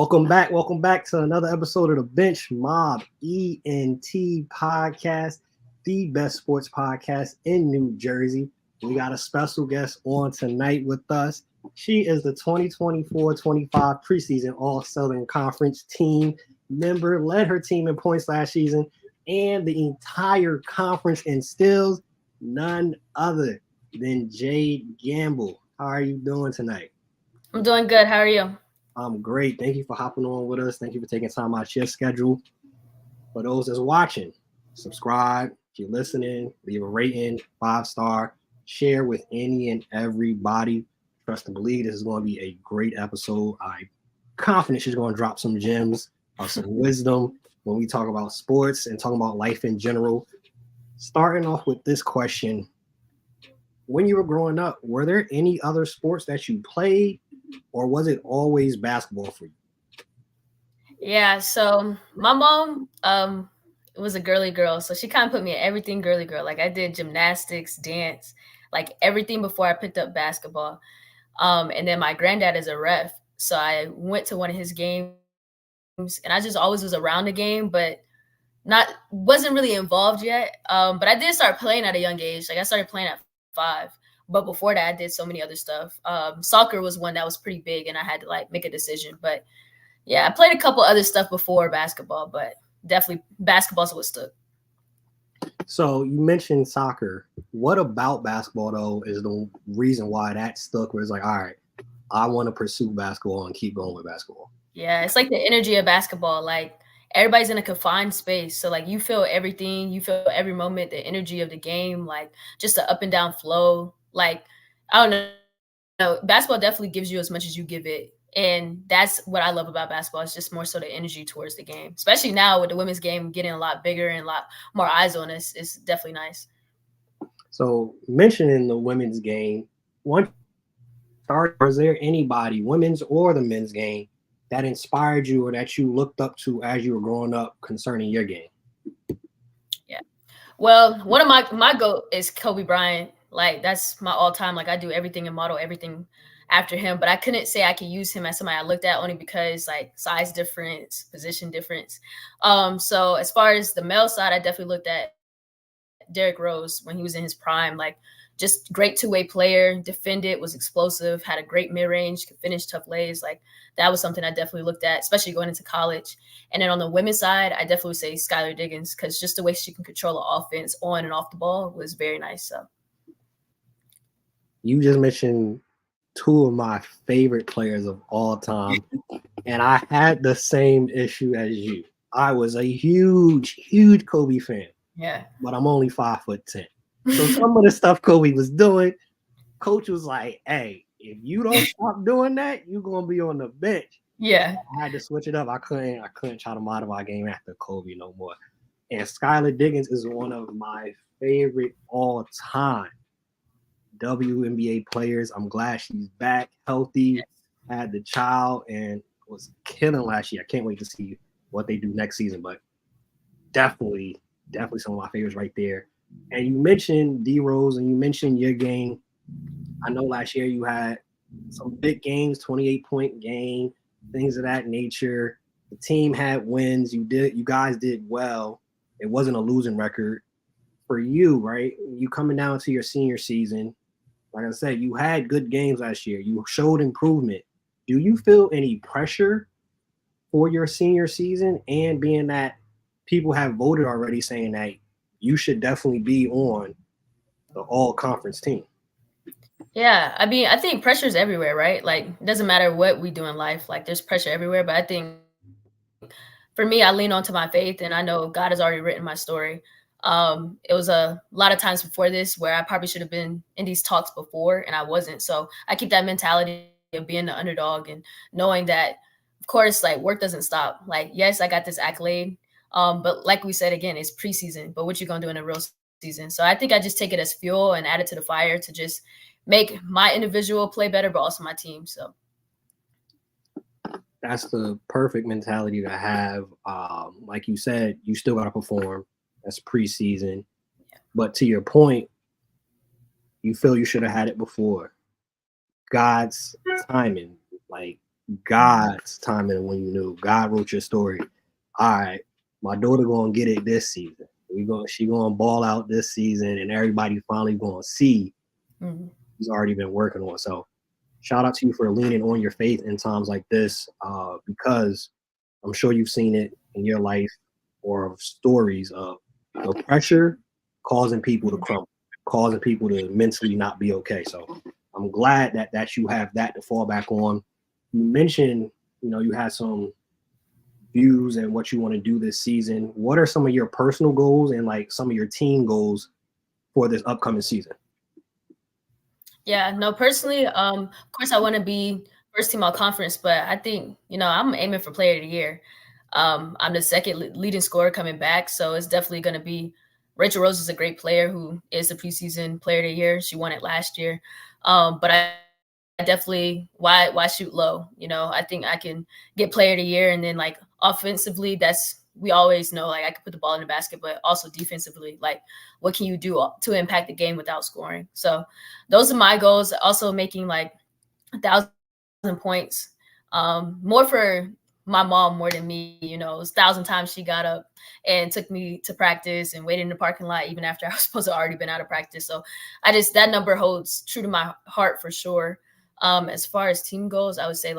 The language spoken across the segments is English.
Welcome back to another episode of the Bench Mob Ent podcast, the best sports podcast in New Jersey. We got a special guest on tonight with us. She is the 2024-25 preseason All-Southern Conference team member, led her team in points last season, and the entire conference in steals. None other than Jayde Gamble. How are you doing tonight? I'm doing good. How are you? I'm great. Thank you for hopping on with us. Thank you for taking time out of your schedule. For those that's watching, subscribe. If you're listening, leave a rating, 5-star, share with any and everybody. Trust and believe this is going to be a great episode. I'm confident she's going to drop some gems of some wisdom when we talk about sports and talking about life in general. Starting off with this question. When you were growing up, were there any other sports that you played, or was it always basketball for you? Yeah, so my mom was a girly girl, so she kind of put me in everything girly girl. Like I did gymnastics, dance, like everything before I picked up basketball. And then my granddad is a ref, so I went to one of his games, and I just always was around the game, but wasn't really involved yet. But I did start playing at a young age. Like I started playing at 5. But before that, I did so many other stuff. Soccer was one that was pretty big, and I had to like make a decision. But yeah, I played a couple other stuff before basketball, but definitely basketball's what stuck. So you mentioned soccer. What about basketball, though, is the reason why that stuck? Where it's like, all right, I want to pursue basketball and keep going with basketball. Yeah, it's like the energy of basketball. Like everybody's in a confined space. So like you feel everything, you feel every moment, the energy of the game, like just the up and down flow. Like, I don't know, basketball definitely gives you as much as you give it. And that's what I love about basketball. It's just more so the energy towards the game, especially now with the women's game getting a lot bigger and a lot more eyes on us. It's definitely nice. So mentioning the women's game, was there anybody, women's or the men's game, that inspired you or that you looked up to as you were growing up concerning your game? Yeah. Well, one of my goal is Kobe Bryant. Like that's my all time. Like I do everything and model everything after him, but I couldn't say I could use him as somebody I looked at only because like size difference, position difference. So as far as the male side, I definitely looked at Derrick Rose when he was in his prime. Like just great two-way player, defended, was explosive, had a great mid-range, could finish tough lays. Like that was something I definitely looked at, especially going into college. And then on the women's side, I definitely would say Skylar Diggins because just the way she can control the offense on and off the ball was very nice. So. You just mentioned two of my favorite players of all time, and I had the same issue as you. I was a huge Kobe fan. Yeah. But I'm only 5'10". So some of the stuff Kobe was doing, coach was like, hey, if you don't stop doing that, you're gonna be on the bench. Yeah. I had to switch it up. I couldn't try to modify game after Kobe no more. And Skylar Diggins is one of my favorite all time WNBA players. I'm glad she's back, healthy, had the child, and was killing last year. I can't wait to see what they do next season, but definitely some of my favorites right there. And you mentioned D Rose and you mentioned your game. I know last year you had some big games, 28-point game, things of that nature. The team had wins. You guys did well. It wasn't a losing record for you, right? You coming down to your senior season. Like I said, you had good games last year. You showed improvement. Do you feel any pressure for your senior season, and being that people have voted already saying that you should definitely be on the all-conference team? Yeah, I mean, I think pressure is everywhere, right? Like, it doesn't matter what we do in life. Like, there's pressure everywhere. But I think for me, I lean onto my faith, and I know God has already written my story. It was a lot of times before this where I probably should have been in these talks before, and I wasn't. So I keep that mentality of being the underdog and knowing that, of course, like work doesn't stop. Like, yes, I got this accolade. But like we said, again, it's preseason, but what you going to do in a real season? So I think I just take it as fuel and add it to the fire to just make my individual play better, but also my team. So that's the perfect mentality to have. Like you said, you still got to perform. That's preseason. Yeah. But to your point, you feel you should have had it before. God's timing. Like God's timing when you knew. God wrote your story. All right, my daughter gonna get it this season. She gonna ball out this season, and everybody finally gonna see he's already been working on. So shout out to you for leaning on your faith in times like this, because I'm sure you've seen it in your life or stories of the pressure causing people to crumble, causing people to mentally not be okay. So I'm glad that you have that to fall back on. You mentioned, you had some views and what you want to do this season. What are some of your personal goals and like some of your team goals for this upcoming season? Yeah, no, personally, of course I want to be first team all conference, but I think, I'm aiming for player of the year. I'm the second leading scorer coming back, so it's definitely going to be Rachel Rose is a great player who is the preseason player of the year. She won it last year. But I definitely why shoot low? I think I can get player of the year, and then like offensively, we always know like I can put the ball in the basket, but also defensively, like what can you do to impact the game without scoring? So those are my goals. Also making like 1,000 points, more for my mom more than me. It was 1,000 times she got up and took me to practice and waited in the parking lot even after I was supposed to already been out of practice. So that number holds true to my heart for sure. As far as team goals, I would say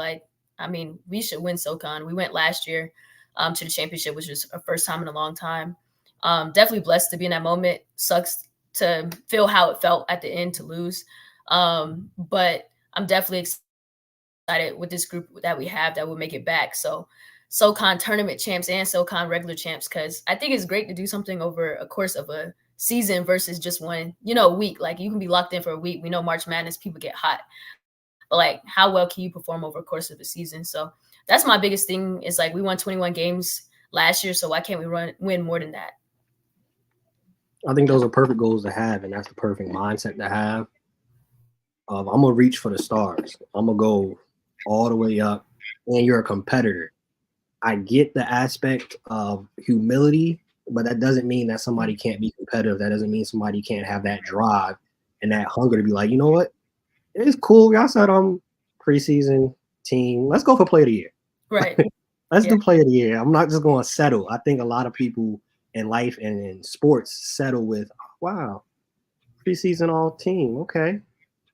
we should win SoCon. We went last year to the championship, which was our first time in a long time. Definitely blessed to be in that moment. Sucks to feel how it felt at the end to lose. But I'm definitely excited with this group that we have that will make it back. So SoCon tournament champs and SoCon regular champs, because I think it's great to do something over a course of a season versus just one, week. Like you can be locked in for a week. We know March Madness, people get hot. But like how well can you perform over a course of a season? So that's my biggest thing is like we won 21 games last year. So why can't we win more than that? I think those are perfect goals to have, and that's the perfect mindset to have. I'm gonna reach for the stars. I'm gonna go all the way up, and you're a competitor. I get the aspect of humility, but that doesn't mean that somebody can't be competitive. That doesn't mean somebody can't have that drive and that hunger to be like, you know what? It's cool. Y'all said I'm preseason team. Let's go for player of the year. Right. Let's do player of the year. I'm not just going to settle. I think a lot of people in life and in sports settle with, wow, preseason all team. Okay,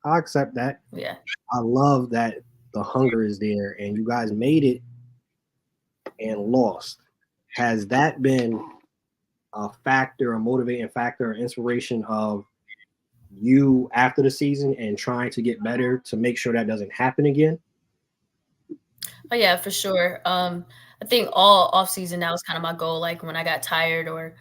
I'll accept that. Yeah. I love that the hunger is there and you guys made it and lost. Has that been a factor, a motivating factor, or inspiration of you after the season and trying to get better to make sure that doesn't happen again? Oh yeah, for sure. I think all off season that was kind of my goal. Like when I got tired or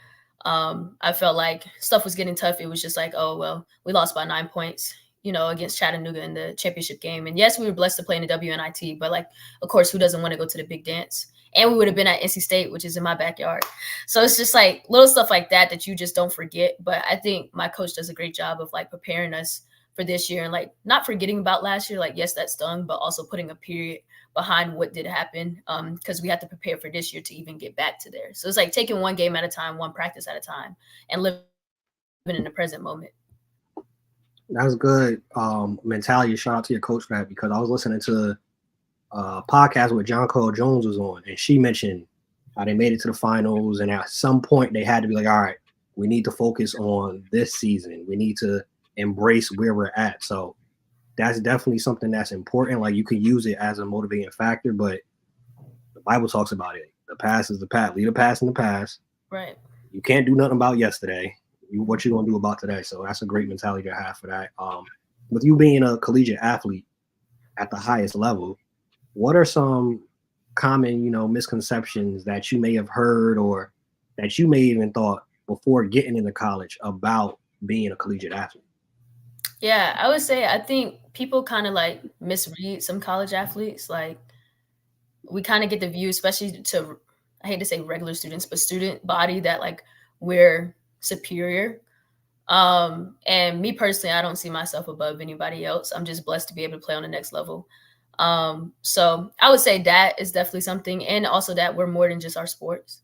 I felt like stuff was getting tough, it was just like, oh well, we lost by 9 points, against Chattanooga in the championship game. And yes, we were blessed to play in the WNIT, but like, of course, who doesn't want to go to the big dance? And we would have been at NC State, which is in my backyard. So it's just like little stuff like that you just don't forget. But I think my coach does a great job of like preparing us for this year and like not forgetting about last year. Like, yes, that stung, but also putting a period behind what did happen, because we have to prepare for this year to even get back to there. So it's like taking one game at a time, one practice at a time, and living in the present moment. That's good mentality. Shout out to your coach for that, because I was listening to a podcast with John Cole Jones was on, and she mentioned how they made it to the finals, and at some point they had to be like, all right, we need to focus on this season. We need to embrace where we're at. So that's definitely something that's important. Like you can use it as a motivating factor, but the Bible talks about it. The past is the past. Leave the past in the past. Right. You can't do nothing about yesterday. What you gonna do about today? So that's a great mentality to have for that. With you being a collegiate athlete at the highest level, what are some common, misconceptions that you may have heard or that you may even thought before getting into college about being a collegiate athlete? Yeah, I would say I think people kind of like misread some college athletes. Like we kind of get the view, especially to, I hate to say regular students, but student body, that like we're superior. And me personally, I don't see myself above anybody else. I'm just blessed to be able to play on the next level. So I would say that is definitely something. And also that we're more than just our sports.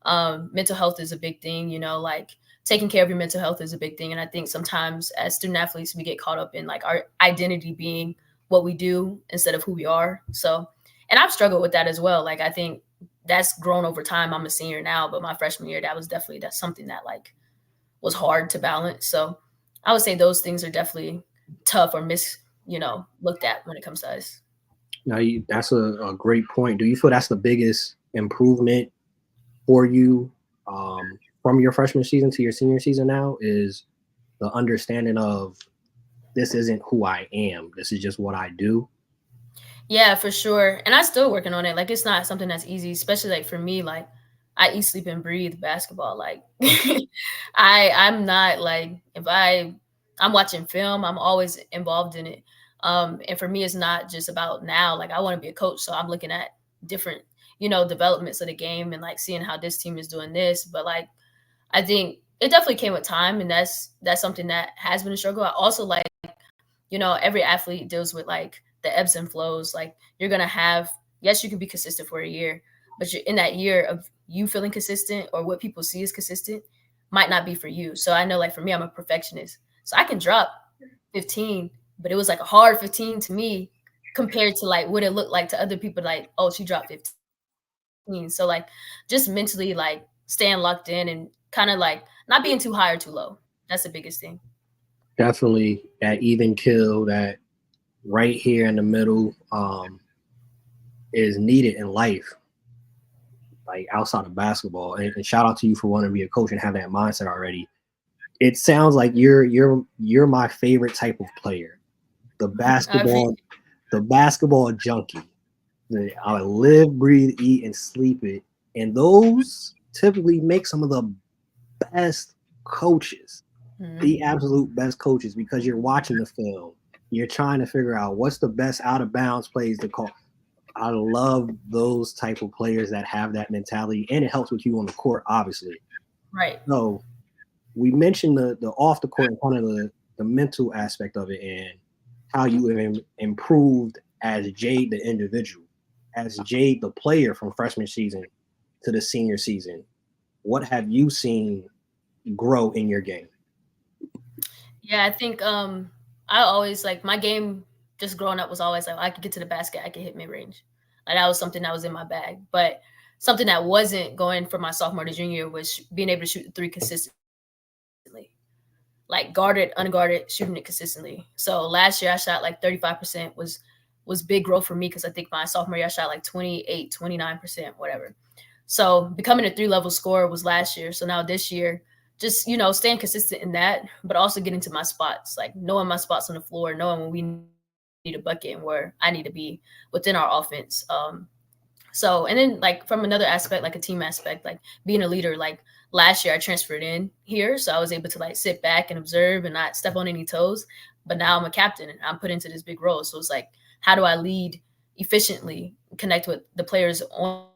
Mental health is a big thing, like taking care of your mental health is a big thing. And I think sometimes as student athletes, we get caught up in like our identity being what we do instead of who we are. So And I've struggled with that as well. Like, I think that's grown over time. I'm a senior now, but my freshman year, that's something that like was hard to balance. So I would say those things are definitely tough or looked at when it comes to us. Now, that's a great point. Do you feel that's the biggest improvement for you from your freshman season to your senior season now is the understanding of this isn't who I am. This is just what I do? Yeah, for sure. And I'm still working on it. Like, it's not something that's easy, especially like for me, like I eat, sleep, and breathe basketball. Like I'm not like I'm watching film, I'm always involved in it. And for me, it's not just about now. Like, I want to be a coach. So I'm looking at different, developments of the game and like seeing how this team is doing this. But like I think it definitely came with time, and that's something that has been a struggle. I also like, every athlete deals with like the ebbs and flows. Like, you're gonna have, yes, you can be consistent for a year, but you're in that year of you feeling consistent or what people see as consistent might not be for you. So I know, like for me, I'm a perfectionist, so I can drop 15, but it was like a hard 15 to me compared to like what it looked like to other people. Like, oh, she dropped 15. So like just mentally like staying locked in and kind of like not being too high or too low. That's the biggest thing. Definitely that even kill, that right here in the middle is needed in life, like outside of basketball. And shout out to you for wanting to be a coach and have that mindset already. It sounds like you're my favorite type of player. The basketball junkie. I live, breathe, eat, and sleep it. And those typically make some of the best coaches, the absolute best coaches, because you're watching the film. You're trying to figure out what's the best out of bounds plays to call. I love those type of players that have that mentality, and it helps with you on the court, obviously. Right. So we mentioned the off the court and kind of the mental aspect of it and how you have improved as Jayde the individual, as Jayde the player from freshman season to the senior season. What have you seen grow in your game? Yeah, I think I always like my game just growing up was always like I could get to the basket, I could hit mid range. Like that was something that was in my bag. But something that wasn't going for my sophomore to junior was being able to shoot the three consistently. Like guarded, unguarded, shooting it consistently. So last year I shot like 35% was big growth for me because I think my sophomore year I shot like 28, 29%, whatever. So becoming a 3-level scorer was last year. So now this year, just, staying consistent in that, but also getting to my spots, like knowing my spots on the floor, knowing when we need a bucket and where I need to be within our offense. So, and then like from another aspect, like a team aspect, like being a leader, like last year I transferred in here. So I was able to like sit back and observe and not step on any toes. But now I'm a captain and I'm put into this big role. So it's like, how do I lead efficiently, connect with the players on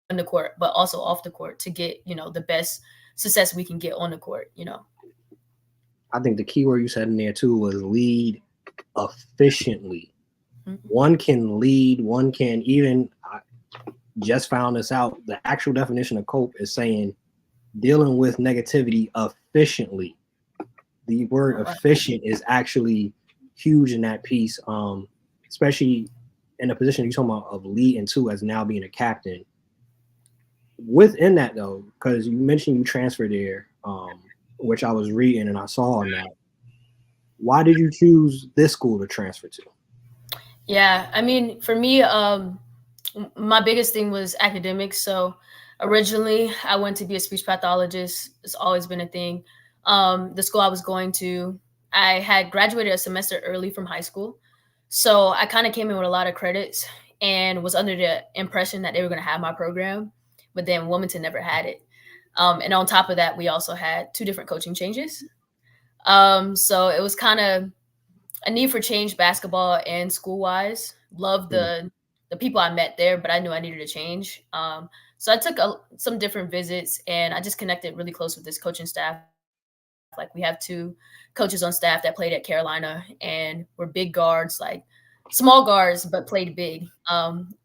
the court, but also off the court to get, the best success we can get on the court, I think the key word you said in there too was lead efficiently. Mm-hmm. One can lead, one can even, I just found this out, the actual definition of cope is saying dealing with negativity efficiently. The word efficient is actually huge in that piece, especially in the position you're talking about of leading too, as now being a captain. Within that though, because you mentioned you transferred there, which I was reading and I saw on that. Why did you choose this school to transfer to? Yeah, I mean, for me, my biggest thing was academics. So originally I went to be a speech pathologist. It's always been a thing. The school I was going to, I had graduated a semester early from high school. So I kind of came in with a lot of credits and was under the impression that they were going to have my program, but then Wilmington never had it. And on top of that, we also had 2 different coaching changes. So it was kind of a need for change, basketball and school wise. Love the people I met there, but I knew I needed a change. So I took some different visits and I just connected really close with this coaching staff. Like we have 2 coaches on staff that played at Carolina and were big guards, like small guards, but played big.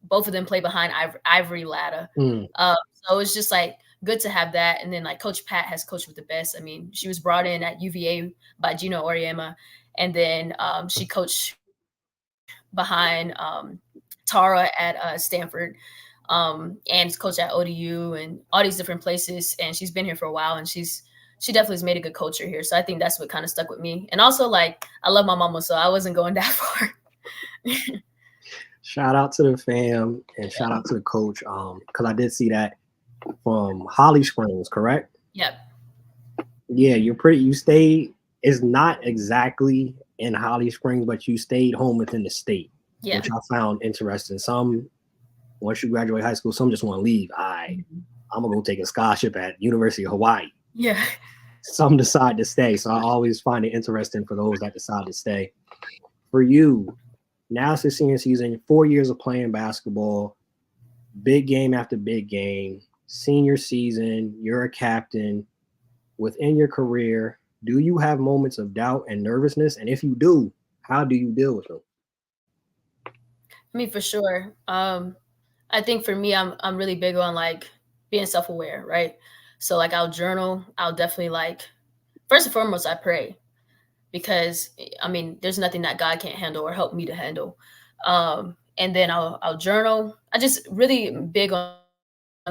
Both of them play behind Ivory Latta. So it's just like good to have that. And then like Coach Pat has coached with the best. I mean, she was brought in at UVA by Gino Auriemma. And then she coached behind Tara at Stanford, and is coach at ODU and all these different places. And she's been here for a while, and she definitely has made a good culture here. So I think that's what kind of stuck with me. And also, like, I love my mama, so I wasn't going that far. Shout out to the fam and shout out to the coach. Because I did see that from Holly Springs, correct? Yep. Yeah, you stayed. It's not exactly in Holly Springs, but you stayed home within the state, which I found interesting. Some, once you graduate high school, some just want to leave. I'm gonna go take a scholarship at University of Hawaii. Yeah. Some decide to stay. So I always find it interesting for those that decide to stay. For you, now it's the senior season, 4 years of playing basketball, big game after big game, senior season, you're a captain. Within your career, do you have moments of doubt and nervousness? And if you do, how do you deal with them? I mean, for sure. I think for me, I'm really big on like being self-aware, right? So like I'll journal. I'll definitely like, first and foremost, I pray, because I mean, there's nothing that God can't handle or help me to handle. And then I'll journal. I just really big on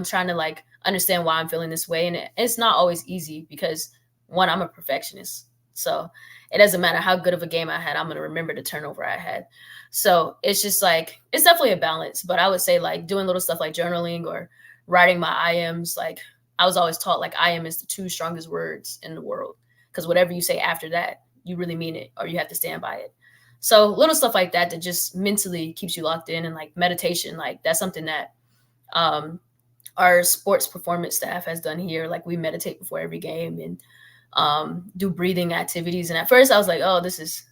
trying to like understand why I'm feeling this way. And it's not always easy because one, I'm a perfectionist. So it doesn't matter how good of a game I had, I'm going to remember the turnover I had. So it's just like, it's definitely a balance, but I would say like doing little stuff like journaling or writing my IMs. Like I was always taught like IM is the 2 strongest words in the world, because whatever you say after that, you really mean it or you have to stand by it. So little stuff like that just mentally keeps you locked in. And like meditation, like that's something that our sports performance staff has done here. Like we meditate before every game and do breathing activities. And at first I was like, oh, this is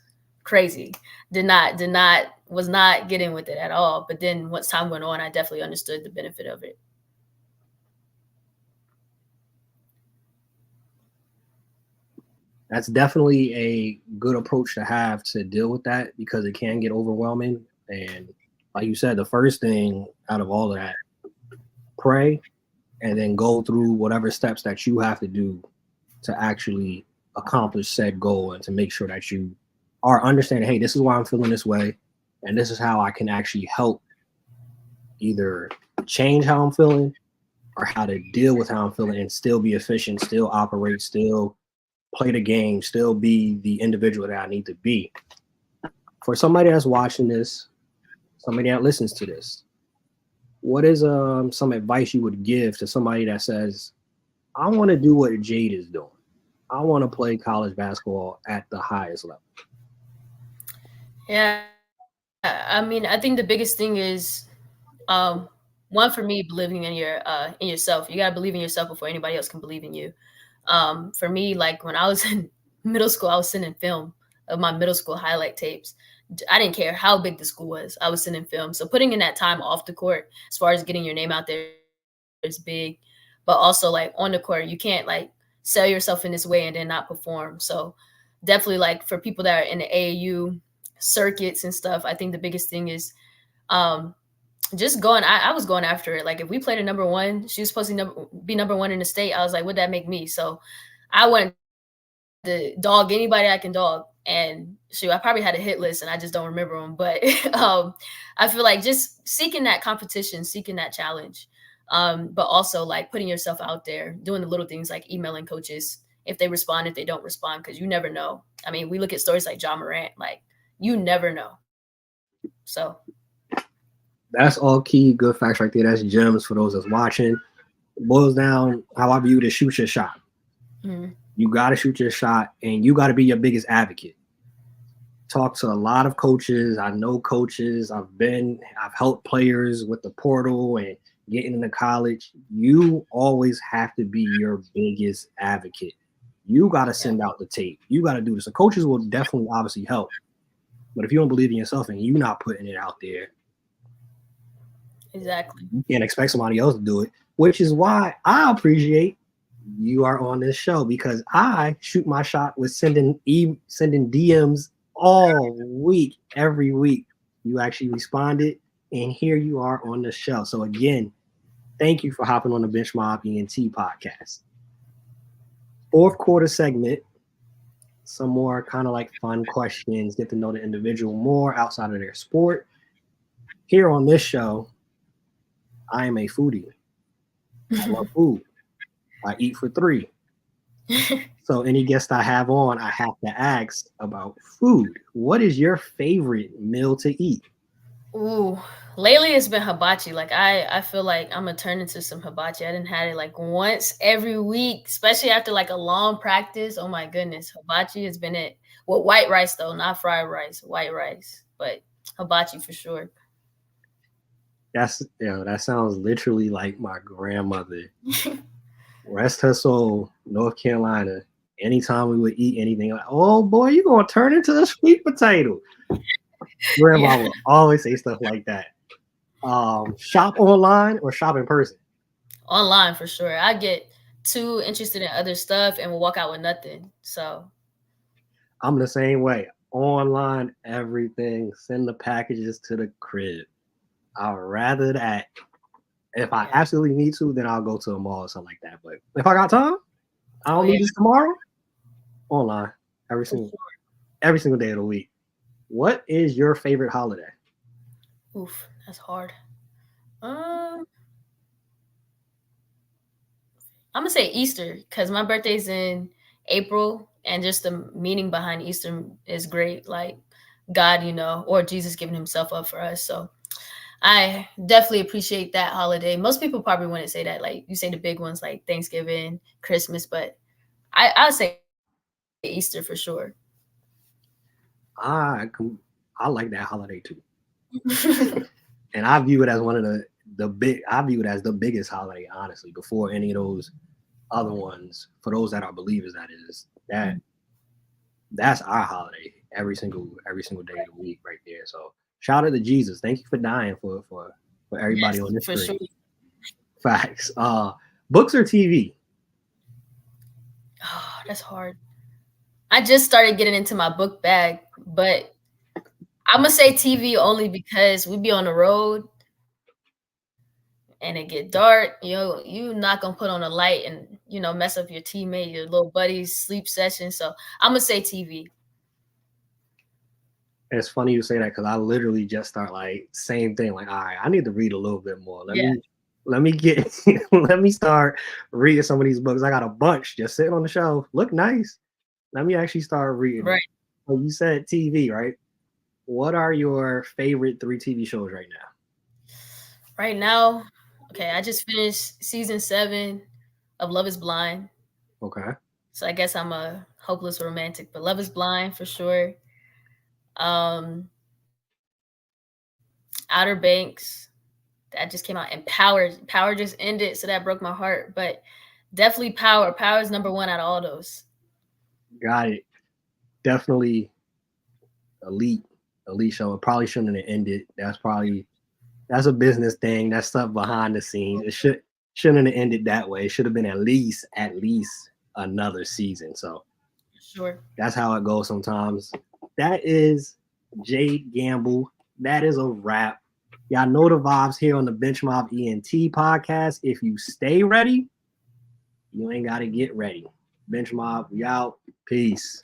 crazy. Was not getting with it at all. But then once time went on, I definitely understood the benefit of it. That's definitely a good approach to have to deal with that, because it can get overwhelming. And like you said, the first thing out of all of that, pray and then go through whatever steps that you have to do to actually accomplish said goal, and to make sure that you are understanding, hey, this is why I'm feeling this way, and this is how I can actually help either change how I'm feeling or how to deal with how I'm feeling and still be efficient, still operate, still play the game, still be the individual that I need to be. For somebody that's watching this, somebody that listens to this, what is some advice you would give to somebody that says, I want to do what Jayde is doing. I want to play college basketball at the highest level? Yeah. I mean, I think the biggest thing is, one, for me, believing in yourself. You got to believe in yourself before anybody else can believe in you. For me, like when I was in middle school, I was sending film of my middle school highlight tapes. I didn't care how big the school was. I was sending film. So putting in that time off the court, as far as getting your name out there, is big. But also like on the court, you can't like sell yourself in this way and then not perform. So definitely like for people that are in the AAU circuits and stuff, I think the biggest thing is just going. I was going after it. Like if we played a number one, she was supposed to be number one in the state. I was like, would that make me? So I wanted to dog anybody I can dog. And I probably had a hit list and I just don't remember them. But I feel like just seeking that competition, seeking that challenge, but also like putting yourself out there, doing the little things like emailing coaches if they respond, if they don't respond, because you never know. I mean, we look at stories like John Morant, like you never know. So that's all key, good facts right there. That's gems for those that's watching. It boils down how I view to shoot your shot. Mm-hmm. You got to shoot your shot, and you got to be your biggest advocate. Talk to a lot of coaches. I know coaches. I've helped players with the portal and getting into college. You always have to be your biggest advocate. You got to send out the tape. You got to do this. So coaches will definitely obviously help. But if you don't believe in yourself and you're not putting it out there, exactly, you can't expect somebody else to do it, which is why I appreciate you are on this show, because I shoot my shot with sending DMs all week, every week. You actually responded, and here you are on the show. So again, thank you for hopping on the Bench Mob Ent podcast. Fourth quarter segment, some more kind of like fun questions, get to know the individual more outside of their sport. here on this show, I am a foodie. I love food. I eat for three. So any guest I have on, I have to ask about food. What is your favorite meal to eat? Ooh, lately it's been hibachi. Like I feel like I'm gonna turn into some hibachi. I didn't had it like once every week, especially after like a long practice. Oh my goodness, hibachi has been it. Well, white rice though, not fried rice, white rice, but hibachi for sure. That sounds literally like my grandmother. Rest her soul, North Carolina. Anytime we would eat anything, like, oh boy, you're gonna turn into a sweet potato. Grandma Yeah. would always say stuff like that. Shop online or shop in person? Online for sure. I get too interested in other stuff and will walk out with nothing. So I'm the same way. Online, everything. Send the packages to the crib. I'd rather that. If I yeah. absolutely need to, then I'll go to a mall or something like that. But if I got time, I don't yeah, need this tomorrow. Online, every for single sure. every single day of the week. What is your favorite holiday? Oof, that's hard. Um, I'm gonna say Easter because my birthday's in April, and just the meaning behind Easter is great. Like God, or Jesus giving Himself up for us. So I definitely appreciate that holiday. Most people probably wouldn't say that. Like you say the big ones like Thanksgiving, Christmas, but I'll say Easter for sure. I like that holiday too, and I view it as one of the big. I view it as the biggest holiday, honestly, before any of those other ones. For those that are believers, that's our holiday every single day of the week, right there. So shout out to Jesus. Thank you for dying for everybody Yes, on this for sure. screen. Facts. Books or TV? Oh, that's hard. I just started getting into my book bag, but I'm gonna say TV only because we be on the road and it get dark. You not gonna put on a light and mess up your teammate, your little buddy's sleep session. So I'm gonna say TV. And it's funny you say that because I literally just start like same thing. Like, all right, I need to read a little bit more. Yeah, Let me get let me start reading some of these books. I got a bunch just sitting on the shelf. Look nice. Let me actually start reading them. right. So you said TV, right? What are your favorite 3 TV shows right now? Right now, okay, I just finished season 7 of Love Is Blind. Okay. So I guess I'm a hopeless romantic, but Love Is Blind for sure. Um, Outer Banks that just came out, and Power just ended, so that broke my heart. But definitely Power. Power is number one out of all those. Got it. Definitely elite, elite show. It probably shouldn't have ended. That's a business thing. That's stuff behind the scenes. Shouldn't have ended that way. It should have been at least another season. So Sure. that's how it goes sometimes. That is Jayde Gamble. That is a wrap. Y'all know the vibes here on the Bench Mob Ent podcast. If you stay ready, you ain't got to get ready. Bench Mob, we out. Peace.